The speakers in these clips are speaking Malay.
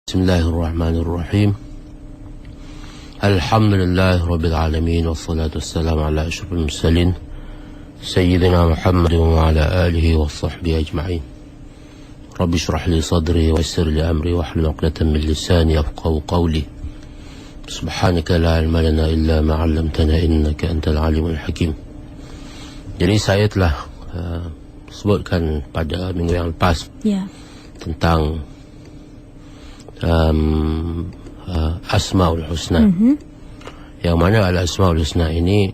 Bismillahirrahmanirrahim. Alhamdulillah Rabbil Alamin. Wassalatu wassalamu ala ashrafil mursalin Sayyidina Muhammad wa ala alihi wa sahbihi ajma'in. Rabbi shrah li sadri wa yassir li amri wa hlul 'uqdatam min lisani yafqahu qawli. Subhanaka la ilma lana illa ma 'allamtana innaka antal alimul hakim. Jadi saya telah sebutkan pada minggu yang lepas tentang Asmaul Husna, yang mana Al-Asmaul Husna ini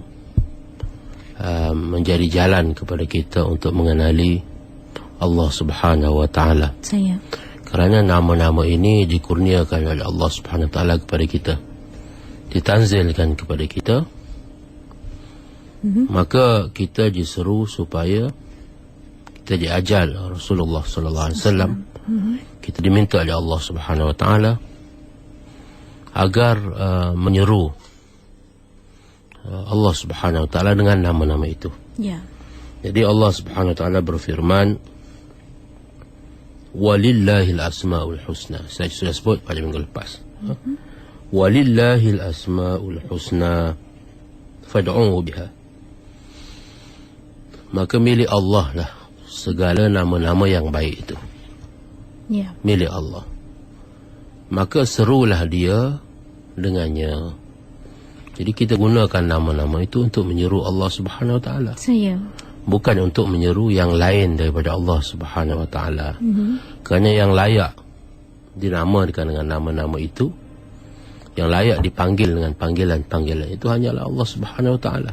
menjadi jalan kepada kita untuk mengenali Allah Subhanahu wa Ta'ala. Kerana nama-nama ini dikurniakan oleh Allah Subhanahu wa Ta'ala kepada kita, ditanzilkan kepada kita. Maka kita diseru supaya kita diajar Rasulullah sallallahu alaihi wasallam. Kita diminta oleh Allah Subhanahu wa Ta'ala agar menyeru Allah Subhanahu wa Ta'ala dengan nama-nama itu. Jadi Allah Subhanahu wa Ta'ala berfirman, walillahil asmaul husna. Saya sudah sebut pada minggu lepas. Walillahil asmaul husna fad'uhu biha. Maka milik Allah lah segala nama-nama yang baik itu. Milik Allah. Maka serulah dia dengannya. Jadi kita gunakan nama-nama itu untuk menyeru Allah Subhanahu wa Ta'ala. Bukan untuk menyeru yang lain daripada Allah Subhanahu wa Ta'ala. Kerana yang layak dinamakan dengan nama-nama itu, yang layak dipanggil dengan panggilan-panggilan itu hanyalah Allah Subhanahu wa Ta'ala.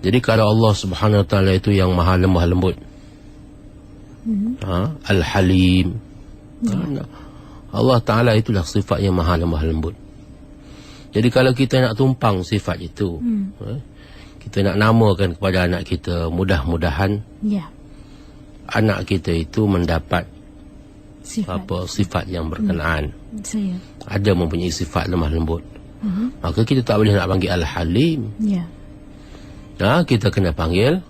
Jadi kalau Allah Subhanahu wa Ta'ala itu yang maha lemah lembut, Al-Halim, Allah Ta'ala itulah sifat yang maha lemah lembut. Jadi kalau kita nak tumpang sifat itu, kita nak namakan kepada anak kita, mudah-mudahan anak kita itu mendapat sifat yang berkenaan. Ada mempunyai sifat lemah lembut. Maka kita tak boleh nak panggil Al-Halim. Kita kena panggil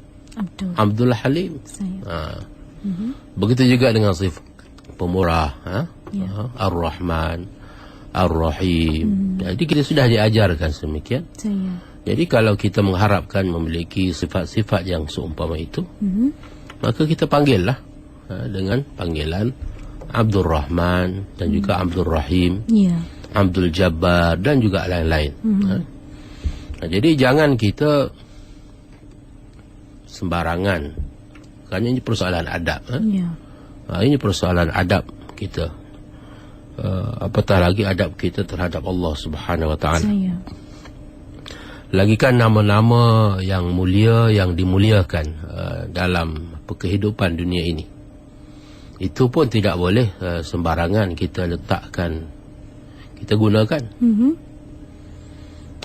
Abdul Halim. Begitu juga dengan sifat pemurah, Ar-Rahman, Ar-Rahim. Jadi kita sudah diajarkan sedemikian. Jadi kalau kita mengharapkan memiliki sifat-sifat yang seumpama itu, maka kita panggillah dengan panggilan Abdul Rahman dan juga Abdul Rahim, Abdul Jabbar dan juga lain-lain. Jadi jangan kita sembarangan. Kerana ini persoalan adab. Ini persoalan adab kita. Apatah lagi adab kita terhadap Allah Subhanahu wa Ta'ala. Lagikan nama-nama yang mulia, yang dimuliakan dalam kehidupan dunia ini, itu pun tidak boleh sembarangan kita letakkan, kita gunakan.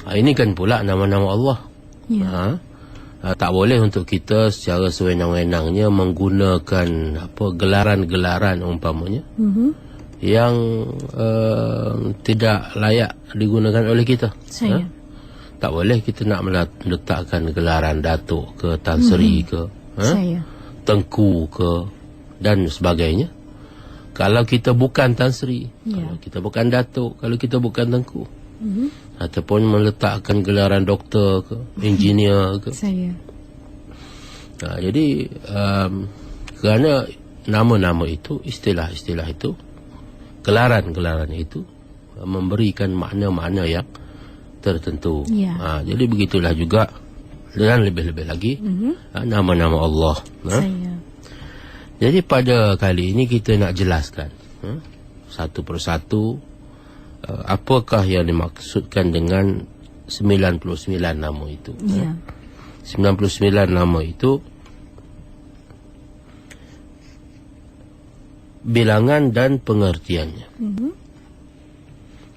Ini kan pula nama-nama Allah. Tak boleh untuk kita secara sewenang-wenangnya menggunakan gelaran-gelaran umpamanya yang tidak layak digunakan oleh kita. Tak boleh kita nak meletakkan gelaran Datuk ke, Tan Sri ke, Tengku ke dan sebagainya. Kalau kita bukan Tan Sri, kalau kita bukan Datuk, kalau kita bukan Tengku, ataupun meletakkan gelaran doktor ke, engineer ke. Jadi kerana nama-nama itu, istilah-istilah itu, gelaran-gelaran itu memberikan makna-makna yang tertentu. Jadi begitulah juga dan lebih-lebih lagi nama-nama Allah. Jadi pada kali ini kita nak jelaskan satu persatu apakah yang dimaksudkan dengan 99 nama itu. 99 nama itu bilangan dan pengertiannya.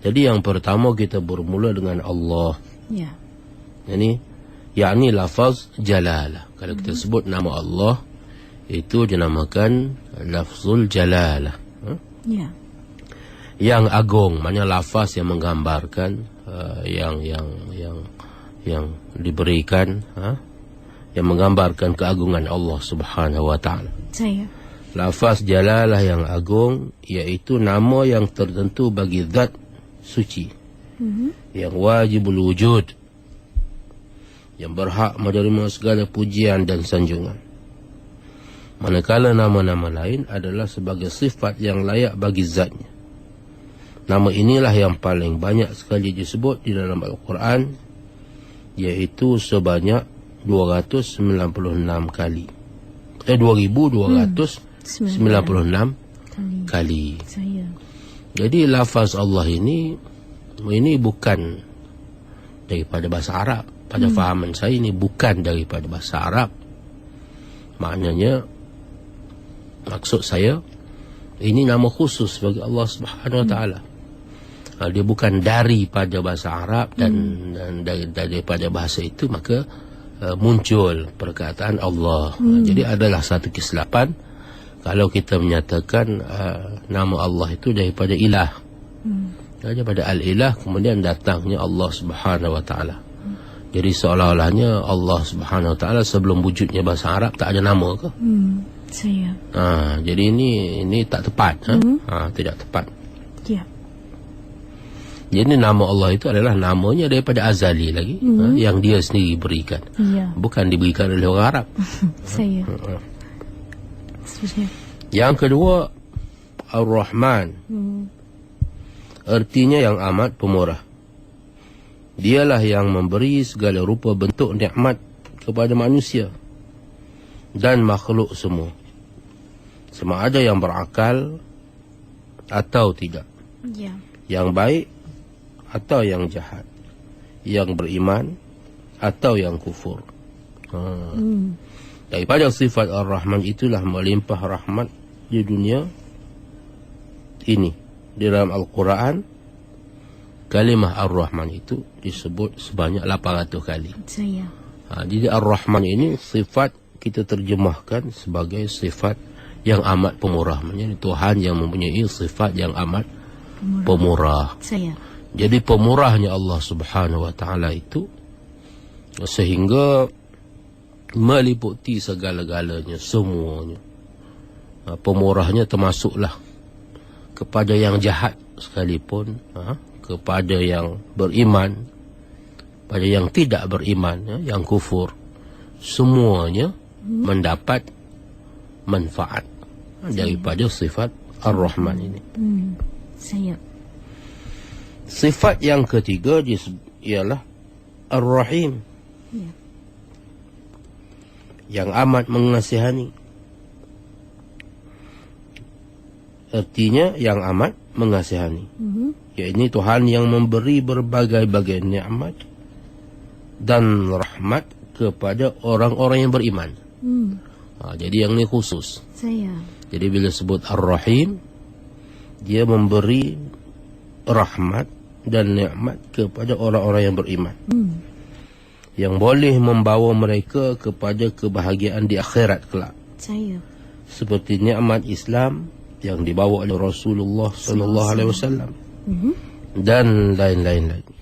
Jadi yang pertama kita bermula dengan Allah. Ini yakni lafaz jalalah. Kalau kita sebut nama Allah, itu dinamakan lafzul jalalah. Yang agung, maknanya lafaz yang menggambarkan yang diberikan, yang menggambarkan keagungan Allah Subhanahu wa Ta'ala. Lafaz Jalalah yang agung iaitu nama yang tertentu bagi zat suci, yang wajibul wujud, yang berhak menerima segala pujian dan sanjungan. Manakala nama-nama lain adalah sebagai sifat yang layak bagi zatnya. Nama inilah yang paling banyak sekali disebut di dalam Al-Quran, iaitu sebanyak 296 kali. 2296 kali. Jadi lafaz Allah ini bukan daripada bahasa Arab. Pada fahaman saya ini bukan daripada bahasa Arab. Maknanya, maksud saya, ini nama khusus bagi Allah Subhanahu Wa Taala. Dia bukan daripada bahasa Arab dan daripada bahasa itu maka muncul perkataan Allah. Jadi adalah satu kesilapan kalau kita menyatakan nama Allah itu daripada ilah, daripada al-ilah, kemudian datangnya Allah Subhanahu Wa Taala. Jadi seolah-olahnya Allah Subhanahu Wa Taala sebelum wujudnya bahasa Arab tak ada nama ke? Jadi ini tak tepat. Tidak tepat. Ya. Jadi nama Allah itu adalah namanya daripada azali lagi, yang dia sendiri berikan. Bukan diberikan oleh orang Arab. Yang kedua, Ar-Rahman. Artinya yang amat pemurah. Dialah yang memberi segala rupa bentuk nikmat kepada manusia dan makhluk semua, sama ada yang berakal atau tidak, yang baik atau yang jahat, yang beriman atau yang kufur. Daripada sifat Ar-Rahman itulah melimpah rahmat di dunia ini. Di dalam Al-Quran, kalimah Ar-Rahman itu disebut sebanyak 800 kali. Jadi Ar-Rahman ini sifat kita terjemahkan sebagai sifat yang amat pemurah. Maksudnya Tuhan yang mempunyai sifat yang amat pemurah. Jadi pemurahnya Allah Subhanahu Wa Taala itu sehingga meliputi segala-galanya, semuanya. Pemurahnya termasuklah kepada yang jahat sekalipun, kepada yang beriman, pada yang tidak beriman, yang kufur, semuanya mendapat manfaat daripada sifat Ar-Rahman ini. Sifat yang ketiga ialah Ar-Rahim, yang amat mengasihani. Artinya yang amat mengasihani, yaitu Tuhan yang memberi berbagai-bagai nikmat dan rahmat kepada orang-orang yang beriman. Jadi yang ini khusus. Jadi bila sebut Ar-Rahim, dia memberi rahmat dan nikmat kepada orang-orang yang beriman, yang boleh membawa mereka kepada kebahagiaan di akhirat kelak. Seperti nikmat Islam yang dibawa oleh Rasulullah sallallahu alaihi wasallam dan lain-lain lagi.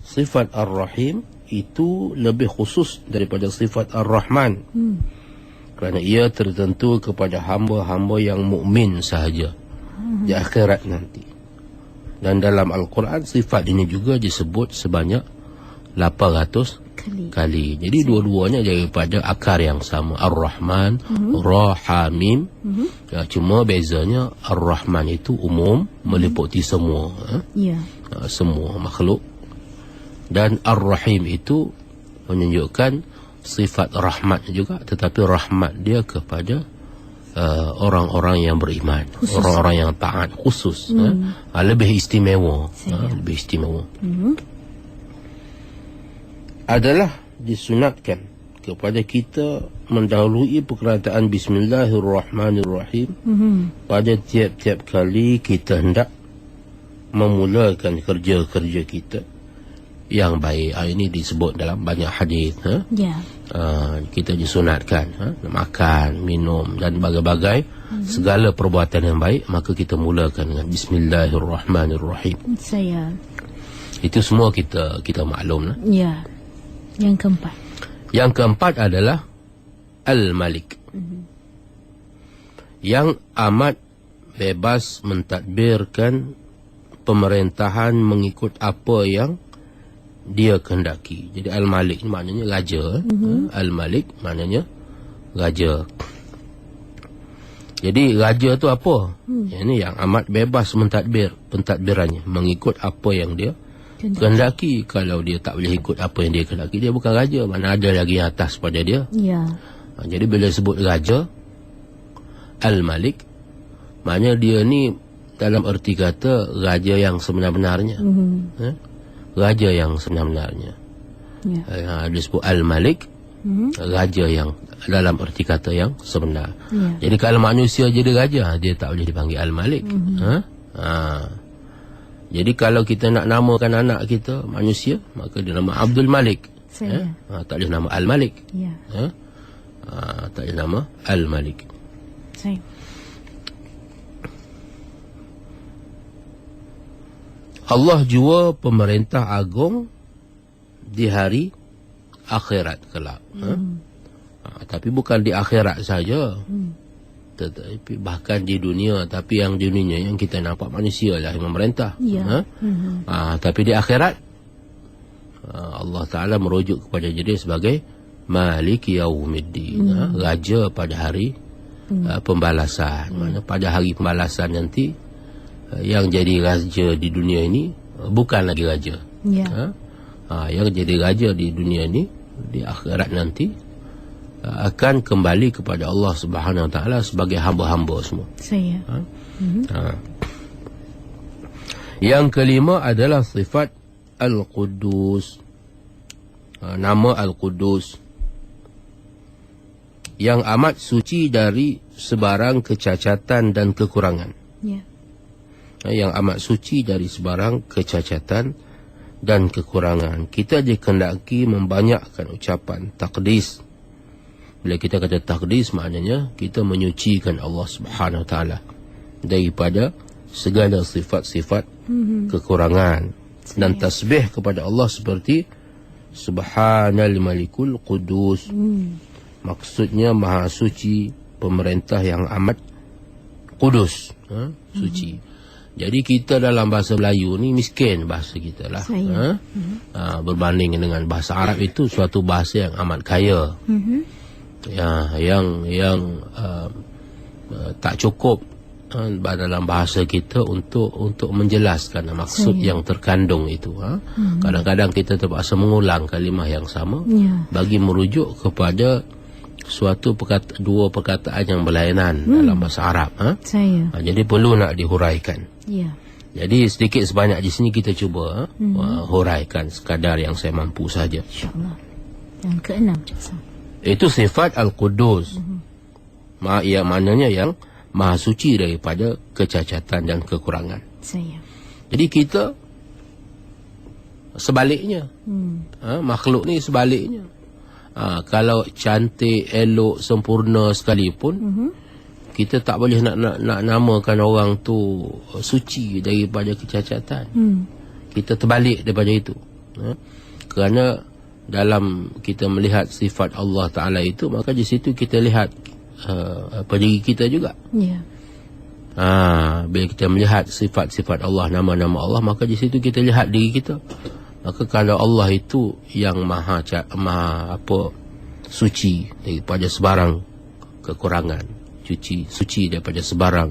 Sifat Ar-Rahim itu lebih khusus daripada sifat Ar-Rahman, kerana ia tertentu kepada hamba-hamba yang mukmin sahaja di akhirat nanti. Dan dalam Al-Quran sifat ini juga disebut sebanyak 800 kali. Jadi dua-duanya daripada akar yang sama, Ar-Rahman, Rahamim. Cuma bezanya Ar-Rahman itu umum, meliputi semua, semua makhluk. Dan Ar-Rahim itu menunjukkan sifat rahmat juga, tetapi rahmat dia kepada orang-orang yang beriman, orang-orang yang taat, khusus, lebih istimewa, lebih istimewa. Adalah disunatkan kepada kita mendahului perkataan Bismillahirrahmanirrahim pada tiap-tiap kali kita hendak memulakan kerja-kerja kita yang baik. Ini disebut dalam banyak hadis. Kita disunatkan makan, minum dan bagai-bagai segala perbuatan yang baik, maka kita mulakan dengan Bismillahirrahmanirrahim. Itu semua kita maklum. Yang keempat. Yang keempat adalah Al-Malik. yang amat bebas mentadbirkan pemerintahan mengikut apa yang dia kehendaki. Jadi Al-Malik maknanya raja. Al-Malik maknanya raja. Jadi raja tu apa? Ini yang amat bebas pentadbirannya mengikut apa yang dia kehendaki. Kalau dia tak boleh ikut apa yang dia kehendaki, dia bukan raja. Mana ada lagi yang atas pada dia. Jadi bila sebut raja Al-Malik, maknanya dia ni dalam erti kata raja yang sebenar-benarnya. Raja yang sebenar-benarnya. Dia sebut Al-Malik, raja yang dalam erti kata yang sebenar. Jadi kalau manusia jadi raja, dia tak boleh dipanggil Al-Malik. Jadi kalau kita nak namakan anak kita manusia, maka dia nama Abdul Malik. Tak boleh nama Al-Malik. Tak boleh nama Al-Malik. Allah jua pemerintah agung di hari akhirat kelak. Tapi bukan di akhirat saja, tetapi bahkan di dunia. Tapi yang di dunia yang kita nampak manusia lah yang memerintah. Tapi di akhirat Allah Ta'ala merujuk kepada diri sebagai Malik Yaumiddin, raja pada hari pembalasan. Mana pada hari pembalasan nanti yang jadi raja di dunia ini bukan lagi raja. Yang jadi raja di dunia ini di akhirat nanti akan kembali kepada Allah Subhanahu Wa Taala sebagai hamba-hamba semua. Yang kelima adalah sifat Al-Quddus. Nama Al-Quddus yang amat suci dari sebarang kecacatan dan kekurangan. Yang amat suci dari sebarang kecacatan dan kekurangan. Kita dikehendaki membanyakkan ucapan takdis. Bila kita kata takdis, maknanya kita menyucikan Allah Subhanahu Wa Taala daripada segala sifat-sifat kekurangan. Dan tasbih kepada Allah seperti Subhanal Malikul Quddus. Maksudnya maha suci, pemerintah yang amat kudus, suci. Jadi kita dalam bahasa Melayu ni miskin bahasa kita lah. Berbanding dengan bahasa Arab itu suatu bahasa yang amat kaya. Yang tak cukup dalam bahasa kita untuk menjelaskan maksud yang terkandung itu. Kadang-kadang kita terpaksa mengulang kalimah yang sama bagi merujuk kepada suatu dua perkataan yang berlainan dalam bahasa Arab. Jadi perlu nak dihuraikan. Jadi sedikit sebanyak di sini kita cuba huraikan sekadar yang saya mampu saja. InsyaAllah. Yang keenam, itu sifat Al-Quddus. Maknanya yang maha suci daripada kecacatan dan kekurangan. Jadi kita sebaliknya. Makhluk ni sebaliknya. Kalau cantik, elok, sempurna sekalipun, kita tak boleh nak namakan orang tu suci daripada kecacatan. Kita terbalik daripada itu. Kerana dalam kita melihat sifat Allah Ta'ala itu, maka di situ kita lihat diri kita juga. Bila kita melihat sifat-sifat Allah, nama-nama Allah, maka di situ kita lihat diri kita. Maka kalau Allah itu yang maha suci daripada sebarang kekurangan, suci daripada sebarang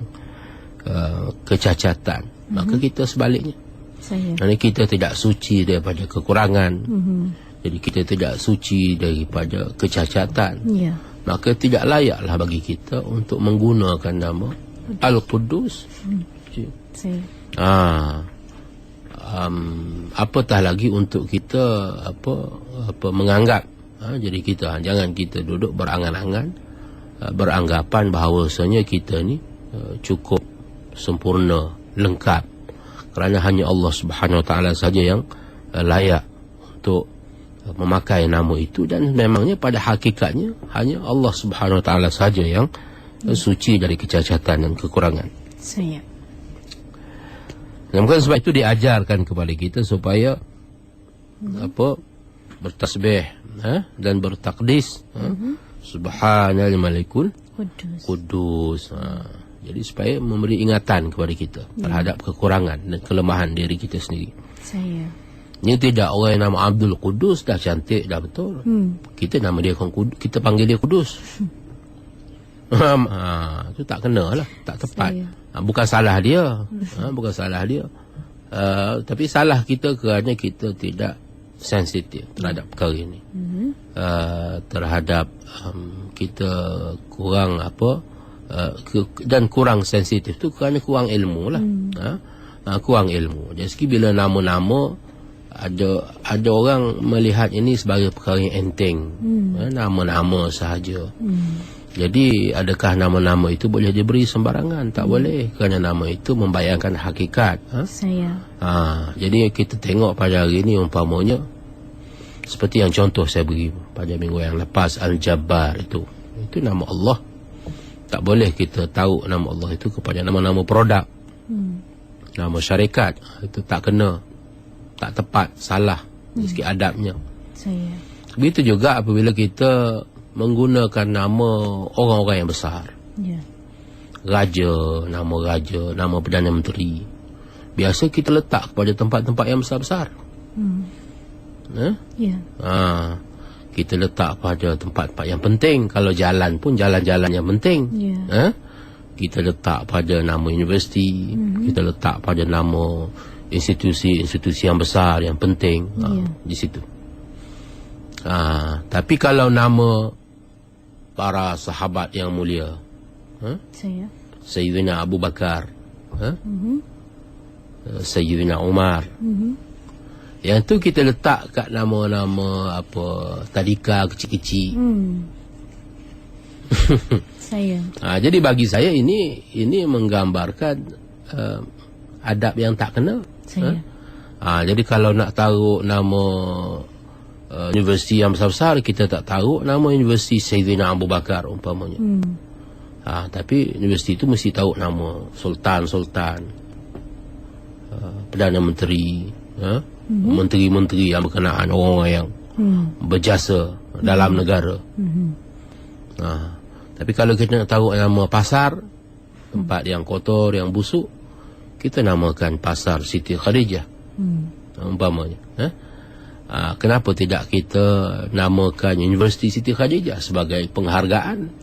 kecacatan, maka kita sebaliknya. Kerana kita tidak suci daripada kekurangan, jadi kita tidak suci daripada kecacatan, maka tidak layaklah bagi kita untuk menggunakan nama Al-Quddus. Apatah lagi untuk kita menganggap. Jadi kita jangan kita duduk berangan-angan, beranggapan bahawasanya kita ni cukup sempurna, lengkap, kerana hanya Allah Subhanahu Wa Taala saja yang layak untuk memakai nama itu. Dan memangnya pada hakikatnya hanya Allah Subhanahu Wa Taala saja yang suci dari kecacatan dan kekurangan. Dan bukan sebab itu diajarkan kepada kita supaya bertasbih dan bertakdis. Subhanal Malikul Kudus. Jadi supaya memberi ingatan kepada kita terhadap kekurangan dan kelemahan diri kita sendiri. Ini tidak orang yang nama Abdul Qudus dah cantik dah betul. Kita nama dia Kudus, kita panggil dia Kudus. Itu tak kena lah, tak tepat. Bukan salah dia. Bukan salah dia. Tapi salah kita kerana kita tidak sensitif terhadap perkara ini. Terhadap kita kurang dan kurang sensitif tu kerana kurang ilmu lah. Kurang ilmu. Jadi bila nama-nama ada orang melihat ini sebagai perkara yang enteng. Nama-nama sahaja. Jadi adakah nama-nama itu boleh diberi sembarangan? Tak boleh, kerana nama itu membayangkan hakikat. Jadi kita tengok pada hari ini umpamanya seperti yang contoh saya beri pada minggu yang lepas, Al-Jabbar itu nama Allah. Tak boleh kita tahu nama Allah itu kepada nama-nama produk, nama syarikat. Itu tak kena, tak tepat, salah dari segi adabnya. Begitu juga apabila kita menggunakan nama orang-orang yang besar. Raja, nama Perdana Menteri. Biasa kita letak kepada tempat-tempat yang besar-besar. Kita letak pada tempat-tempat yang penting. Kalau jalan pun jalan-jalan yang penting. Kita letak pada nama universiti. Kita letak pada nama institusi-institusi yang besar, yang penting. Di situ. Tapi kalau nama para sahabat yang mulia, Sayyidina Abu Bakar, Sayyidina Umar, yang tu kita letak kat nama-nama tadika kecil-kecil. Jadi bagi saya ini menggambarkan adab yang tak kena. Jadi kalau nak taruh nama universiti yang besar-besar, kita tak taruh nama universiti Sayyidina Abu Bakar umpamanya. Tapi universiti itu mesti taruh nama Sultan-Sultan, Perdana Menteri, menteri-menteri yang berkenaan, orang-orang yang berjasa dalam negara. Tapi kalau kita nak taruh nama pasar, tempat yang kotor, yang busuk, kita namakan Pasar Siti Khadijah umpamanya. Kenapa tidak kita namakan Universiti Siti Khadijah sebagai penghargaan,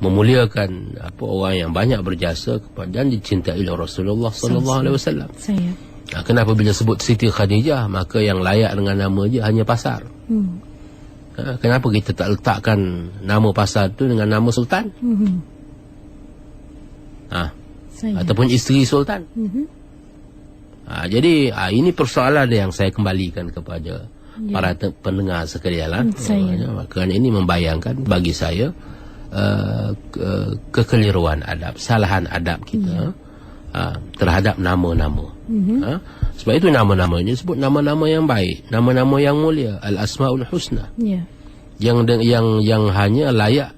memuliakan orang yang banyak berjasa kepada dan dicintai oleh Rasulullah sallallahu alaihi wasallam. Kenapa bila sebut Siti Khadijah, maka yang layak dengan nama dia hanya pasar? Kenapa kita tak letakkan nama pasar tu dengan nama sultan? Ataupun isteri sultan? Jadi ini persoalan yang saya kembalikan kepada para pendengar sekalian. Kerana ini membayangkan bagi saya kekeliruan adab, kesalahan adab kita terhadap nama-nama. Sebab itu nama-namanya disebut nama-nama yang baik, nama-nama yang mulia, Al-Asma'ul Husna, yang hanya layak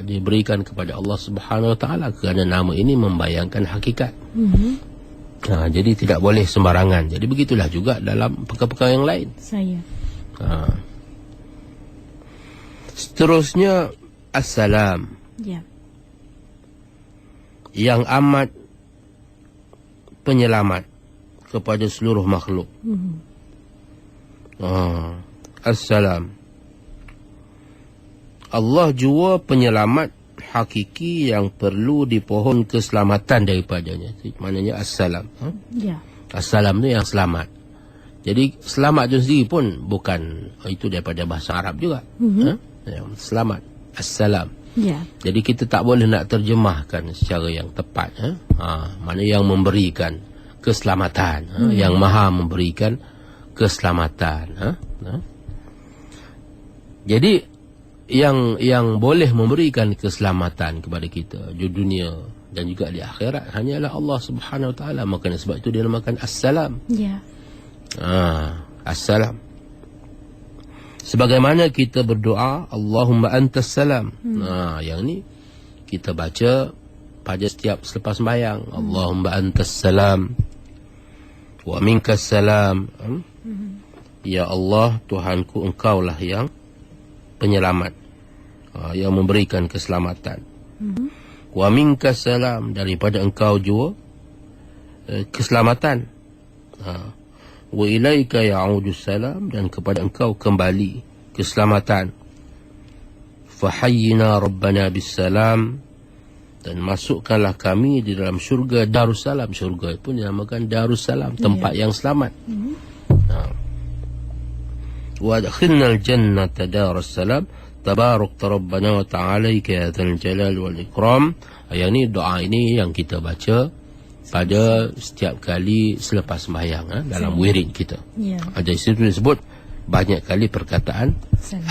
diberikan kepada Allah Subhanahu Wa Taala, kerana nama ini membayangkan hakikat. Jadi tidak boleh sembarangan. Jadi begitulah juga dalam perkara-perkara yang lain. Seterusnya Assalam, yang amat penyelamat kepada seluruh makhluk. Assalam, Allah jua penyelamat hakiki yang perlu dipohon keselamatan daripadanya. Maknanya Assalam. Assalam tu yang selamat. Jadi selamat tu sendiri pun bukan, itu daripada bahasa Arab juga. Selamat, Assalam. Jadi kita tak boleh nak terjemahkan secara yang tepat. Mana yang memberikan keselamatan, yang maha memberikan keselamatan. Jadi yang boleh memberikan keselamatan kepada kita di dunia dan juga di akhirat hanyalah Allah Subhanahu Wa Taala. Maka sebab itu dinamakan Assalam. Assalam. Sebagaimana kita berdoa Allahumma antas salam. Yang ni kita baca pada setiap selepas sembahyang. Allahumma antas salam wa minkas salam. Ya Allah, Tuhanku, Engkaulah yang penyelamat. yang memberikan keselamatan. Wa minkas salam, daripada engkau jua keselamatan. Wa ilaika ya'udus salam, dan kepada engkau kembali keselamatan. Fahayyina rabbana bissalam, dan masukkanlah kami di dalam syurga Darussalam. Syurga pun dinamakan Darussalam, tempat yang selamat. Wa adkhilnal jannata Darussalam tabarakta rabbana wa ta'alaika ya dzal jalal wal ikram. Ayat ni, doa ini yang kita baca pada setiap kali selepas sembahyang dalam wirid kita. Ada situ disebut banyak kali perkataan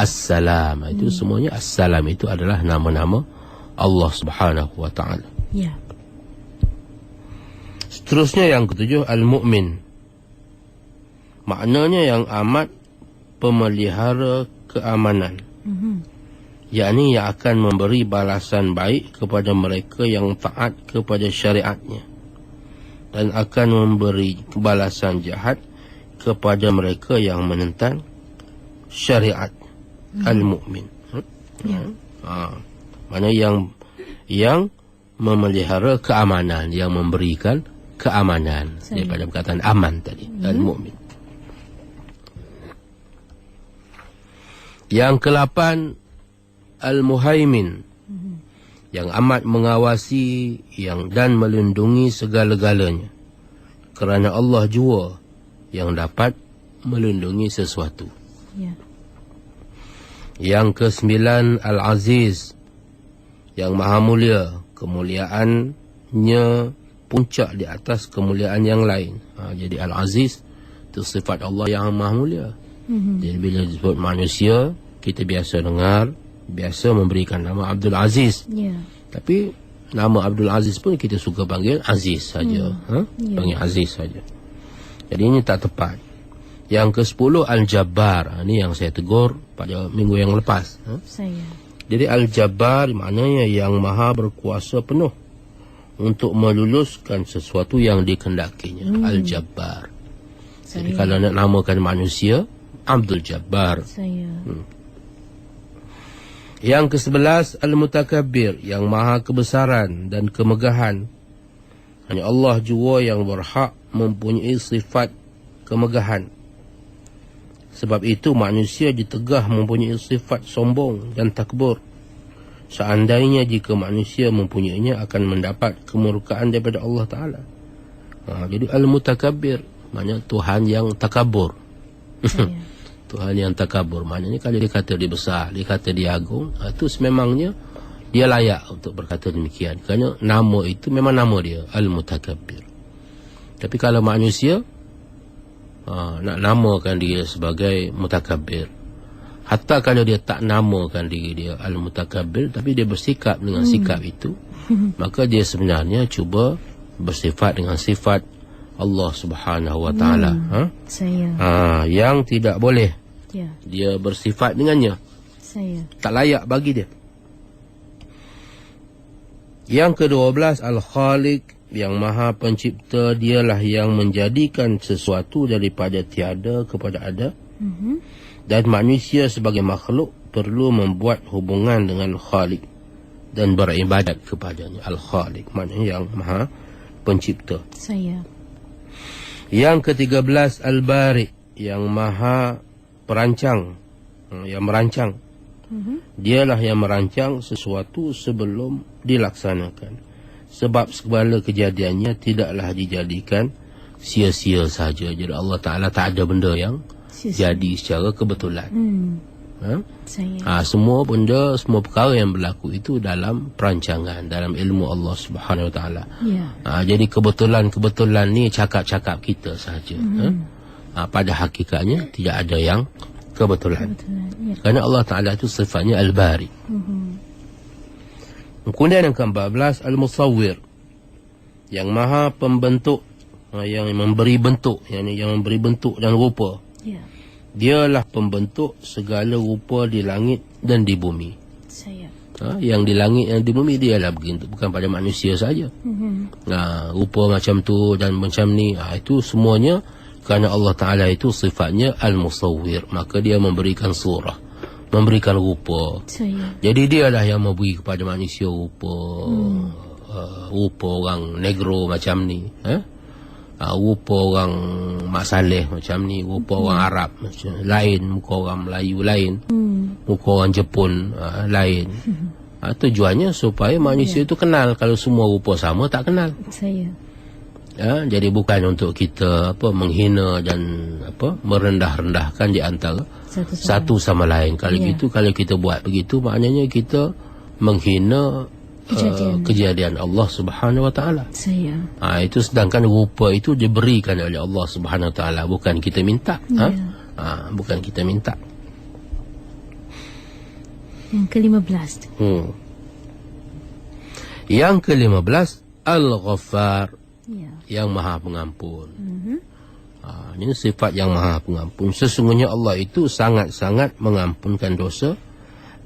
Assalam. Itu semuanya Assalam itu adalah nama-nama Allah Subhanahu wa ta'ala. Seterusnya yang ketujuh, Al-Mu'min. Maknanya yang amat pemelihara keamanan. Yakni yang akan memberi balasan baik kepada mereka yang taat kepada syariatnya, dan akan memberi balasan jahat kepada mereka yang menentang syariat. Al-Mu'min. Mana yang memelihara keamanan, yang memberikan keamanan. Daripada perkataan aman tadi. Al-Mu'min. Yang ke-8, Al-Muhaimin. Yang amat mengawasi dan melindungi segala-galanya. Kerana Allah jua yang dapat melindungi sesuatu. Yang ke-9, Al-Aziz. Yang maha mulia, kemuliaannya puncak di atas kemuliaan yang lain. Jadi Al-Aziz itu sifat Allah yang maha mulia. Jadi bila disebut manusia, kita biasa dengar, biasa memberikan nama Abdul Aziz. Tapi nama Abdul Aziz pun kita suka panggil Aziz saja. Panggil Aziz saja. Jadi ini tak tepat. Yang ke-10, Al-Jabbar. Ini yang saya tegur pada minggu yang lepas. Jadi Al-Jabbar maknanya yang maha berkuasa penuh untuk meluluskan sesuatu yang dikendakinya. Al-Jabbar. Jadi kalau nak namakan manusia, Abdul Jabbar. Yang ke-11, Al-Mutakabbir. Yang maha kebesaran dan kemegahan. Hanya Allah jua yang berhak mempunyai sifat kemegahan. Sebab itu manusia ditegah mempunyai sifat sombong dan takbur. Seandainya jika manusia mempunyainya akan mendapat kemurkaan daripada Allah Ta'ala. Jadi Al-Mutakabbir maknanya Tuhan yang takabur. Tuhan yang takabur. Maknanya kalau dia kata dia besar, dia kata dia agung, itu sememangnya dia layak untuk berkata demikian. Kerana nama itu memang nama dia, Al-Mutakabbir. Tapi kalau manusia nak namakan dia sebagai mutakabbir, hatta kalau dia tak namakan diri dia Al-Mutakabbir, tapi dia bersikap dengan sikap itu, maka dia sebenarnya cuba bersifat dengan sifat Allah Subhanahu wa ta'ala. Yang tidak boleh dia bersifat dengannya. Tak layak bagi dia. Yang ke-12, Al-Khaliq. Yang maha pencipta, dialah yang menjadikan sesuatu daripada tiada kepada ada. Dan manusia sebagai makhluk perlu membuat hubungan dengan Khaliq dan beribadat kepadanya. Al-Khaliq maknanya yang maha pencipta. Yang ke-13, Al-Bari. Yang maha perancang, yang merancang. Dialah yang merancang sesuatu sebelum dilaksanakan. Sebab segala kejadiannya tidaklah dijadikan sia-sia saja. Jadi Allah Ta'ala tak ada benda yang jadi secara kebetulan. Semua benda, semua perkara yang berlaku itu dalam perancangan, dalam ilmu Allah Subhanahu Wa Ta'ala. Jadi kebetulan-kebetulan ni cakap-cakap kita saja. Pada hakikatnya tidak ada yang kebetulan. Kerana Allah Ta'ala itu sifatnya Al-Bari. Kemudian yang ke-14, Al-Musawwir. Yang maha pembentuk, yang memberi bentuk, yang memberi bentuk dan rupa. Dialah pembentuk segala rupa di langit dan di bumi. Yang di langit dan di bumi dialah begitu, bukan pada manusia saja. Rupa macam tu dan macam ni, itu semuanya kerana Allah Ta'ala itu sifatnya Al-Musawwir. Maka dia memberikan surah, memberikan rupa. Jadi dia lah yang memberi kepada manusia rupa. Rupa orang negro macam ni, rupa orang Mak Saleh macam ni, rupa orang Arab macam lain, muka orang Melayu lain, muka orang Jepun lain. Tujuannya supaya manusia itu kenal. Kalau semua rupa sama, tak kenal. Jadi bukan untuk kita menghina dan merendah-rendahkan di antara satu sama lain. Kalau gitu, kalau kita buat begitu, maknanya kita menghina kejadian Allah Subhanahu Wa Taala. Itu sedangkan rupa itu diberikan oleh Allah Subhanahu Wa Taala, bukan kita minta. Bukan kita minta. Yang ke-15. Yang ke-15, Al-Ghaffar, yang Maha Pengampun. Ini sifat yang Maha Pengampun. Sesungguhnya Allah itu sangat-sangat mengampunkan dosa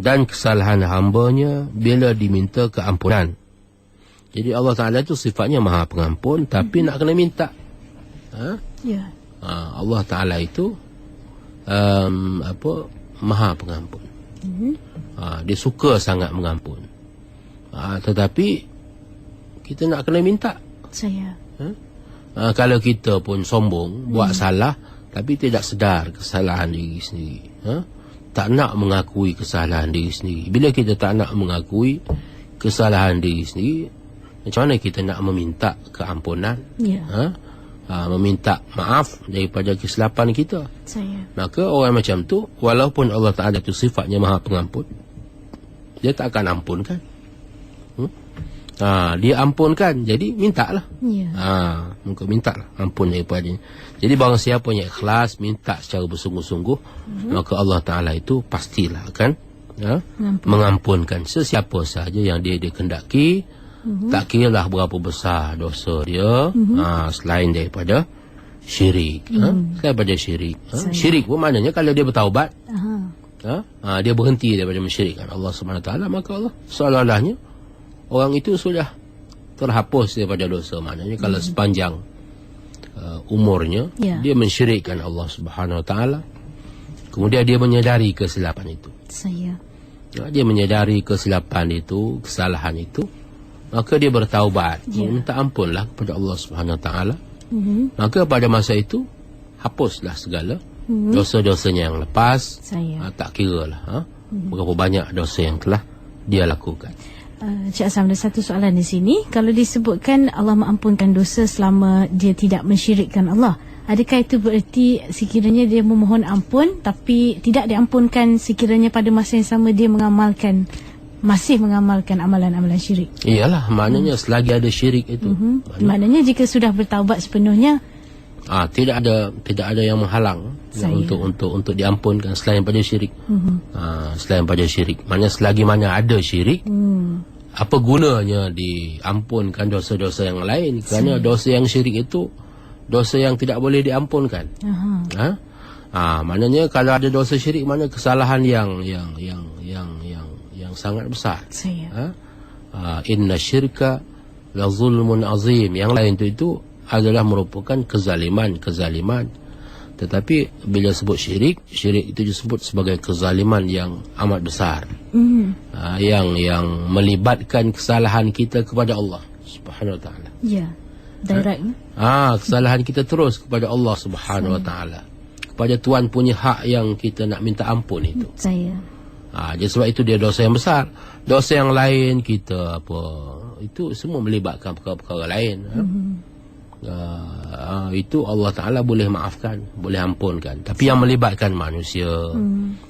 dan kesalahan hambanya bila diminta keampunan. Jadi Allah Ta'ala itu sifatnya Maha Pengampun, tapi nak kena minta. Allah Ta'ala itu Maha Pengampun. Dia suka sangat mengampun. Tetapi kita nak kena minta. Kalau kita pun sombong, buat salah, tapi tidak sedar kesalahan diri sendiri, tak nak mengakui kesalahan diri sendiri. Bila kita tak nak mengakui kesalahan diri sendiri, macam mana kita nak meminta keampunan? Meminta maaf daripada kesilapan kita. Maka orang macam tu, walaupun Allah Ta'ala itu sifatnya Maha Pengampun, dia tak akan ampunkan. Dia ampunkan, jadi mintalah. Muka mintalah ampun daripadanya. Jadi barang siapa yang ikhlas minta secara bersungguh-sungguh, maka Allah Ta'ala itu pastilah akan mengampunkan sesiapa sahaja yang dia kendaki. Tak kiralah berapa besar dosa dia, selain daripada syirik. Selain daripada syirik. Syirik pun maknanya kalau dia bertaubat, dia berhenti daripada mensyirikkan Allah Subhanahu Wa Taala, maka Allah seolah-olahnya orang itu sudah terhapus daripada dosa. Maknanya kalau sepanjang umurnya dia mensyirikkan Allah Subhanahu Wa Taala, kemudian dia menyedari kesilapan itu, dia menyedari kesilapan itu, kesalahan itu, maka dia bertaubat, minta ampunlah kepada Allah Subhanahu Wa Taala. Maka pada masa itu hapuslah segala dosa-dosanya yang lepas. Tak kira lah berapa banyak dosa yang telah dia lakukan. Cik Azam, ada satu soalan di sini. Kalau disebutkan Allah mengampunkan dosa selama dia tidak mensyirikkan Allah, adakah itu bererti sekiranya dia memohon ampun tapi tidak diampunkan sekiranya pada masa yang sama dia masih mengamalkan amalan-amalan syirik? Iyalah, maknanya selagi ada syirik itu. Maknanya jika sudah bertaubat sepenuhnya, tidak ada yang menghalang untuk diampunkan selain pada syirik. Selain pada syirik, maknanya selagi mana ada syirik, apa gunanya diampunkan dosa-dosa yang lain? Kerana dosa yang syirik itu dosa yang tidak boleh diampunkan. Maknanya kalau ada dosa syirik, maknanya kesalahan yang sangat besar. Inna syirka la zulmun azim. Yang lain itu adalah merupakan kezaliman. Tetapi bila sebut syirik itu disebut sebagai kezaliman yang amat besar. Yang melibatkan kesalahan kita kepada Allah Subhanahu Wa Taala. Direct. Kesalahan kita terus kepada Allah Subhanahu Wa Taala, kepada Tuhan punya hak yang kita nak minta ampun itu. Jadi sebab itu dia dosa yang besar. Dosa yang lain kita itu semua melibatkan perkara-perkara lain. Itu Allah Ta'ala boleh maafkan, boleh ampunkan. Tapi yang melibatkan manusia,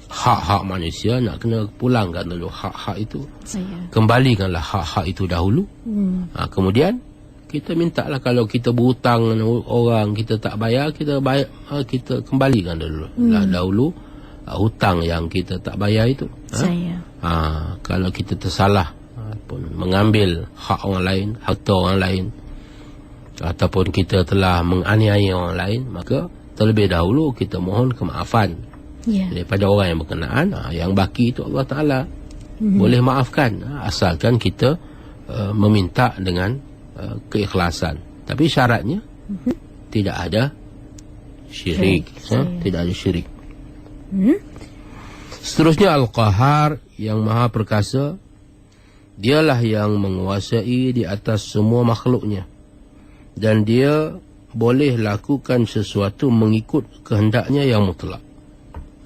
hak-hak manusia, nak kena pulangkan dulu hak-hak itu. Kembalikanlah hak-hak itu dahulu. Kemudian kita mintalah, kalau kita berhutang orang, kita tak bayar, kita kembalikan dulu dahulu hutang yang kita tak bayar itu. Kalau kita tersalah pun mengambil hak orang lain, harta orang lain, ataupun kita telah menganiaya orang lain, maka terlebih dahulu kita mohon kemaafan daripada orang yang berkenaan. Yang baki itu Allah Ta'ala boleh maafkan, asalkan kita meminta dengan keikhlasan. Tapi syaratnya tidak ada syirik. Tidak ada syirik. Seterusnya Al-Qahar, yang maha perkasa. Dialah yang menguasai di atas semua makhluknya, dan dia boleh lakukan sesuatu mengikut kehendaknya yang mutlak.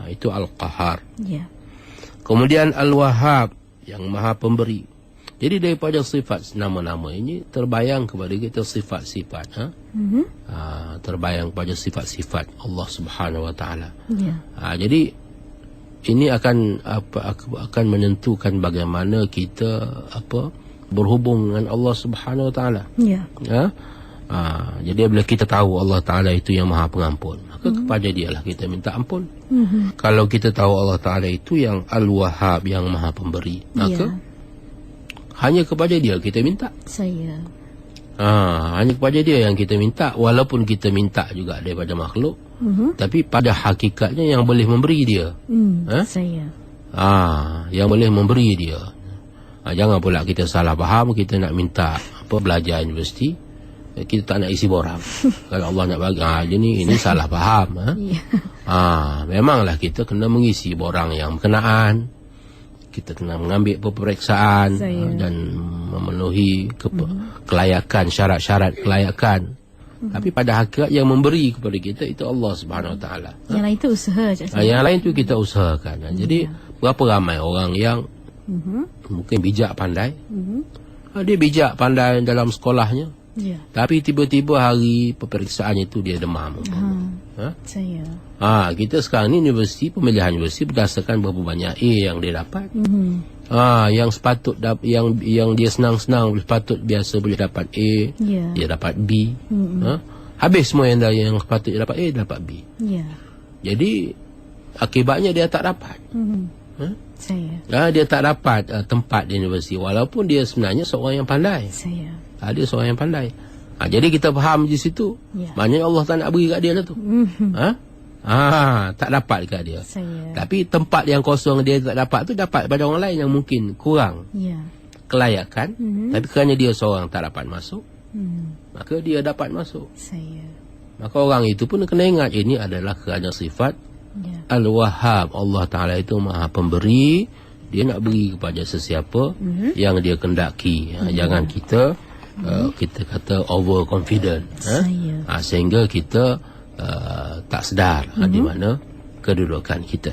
Itu Al-Qahar. Ya. Kemudian Al-Wahhab, yang maha pemberi. Jadi daripada sifat nama-nama ini terbayang kepada kita sifat-sifat. Terbayang pada sifat-sifat Allah Subhanahu Wa Taala. Ya. Jadi ini akan menentukan bagaimana kita berhubung dengan Allah Subhanahu Wa Taala. Ya. Jadi bila kita tahu Allah Taala itu yang maha pengampun, maka kepada dialah kita minta ampun. Kalau kita tahu Allah Taala itu yang Al-Wahhab, yang maha pemberi, maka hanya kepada dia kita minta. Hanya kepada dia yang kita minta, walaupun kita minta juga daripada makhluk, tapi pada hakikatnya yang boleh memberi dia. Yang boleh memberi dia. Jangan pula kita salah faham, kita nak minta belajar universiti, kita tak nak isi borang. Kalau Allah nak bagi, ini salah faham. Memanglah kita kena mengisi borang yang berkenaan. Kita kena mengambil peperiksaan dan memenuhi kelayakan, syarat-syarat kelayakan. Tapi pada hakikat yang memberi kepada kita itu Allah Subhanahu Wa Taala. Yang lain itu usaha. Yang lain itu kita usahakan. Jadi berapa ramai orang yang mungkin bijak pandai. Dia bijak pandai dalam sekolahnya. Tapi tiba-tiba hari peperiksaan itu dia demam. Kita sekarang ni universiti, pemilihan universiti berdasarkan berapa banyak A yang dia dapat. Yang sepatut yang dia senang-senang sepatut biasa boleh dapat A, dia dapat B. Habis semua yang sepatut dia dapat A, dia dapat B. Jadi akibatnya dia tak dapat. Dia tak dapat tempat di universiti, walaupun dia sebenarnya seorang yang pandai. Dia seorang yang pandai. Jadi kita faham di situ. Maknanya Allah tak nak beri kat dia lah tu. Tak dapat kat dia. Tapi tempat yang kosong dia tak dapat tu dapat pada orang lain yang mungkin kurang kelayakan. Tapi kerana dia seorang tak dapat masuk, maka dia dapat masuk. Maka orang itu pun kena ingat, ini adalah kerana sifat Al-Wahhab. Allah Ta'ala itu maha pemberi. Dia nak beri kepada sesiapa yang dia kendaki. Jangan kita kata overconfident, sehingga kita tak sedar di mana kedudukan kita.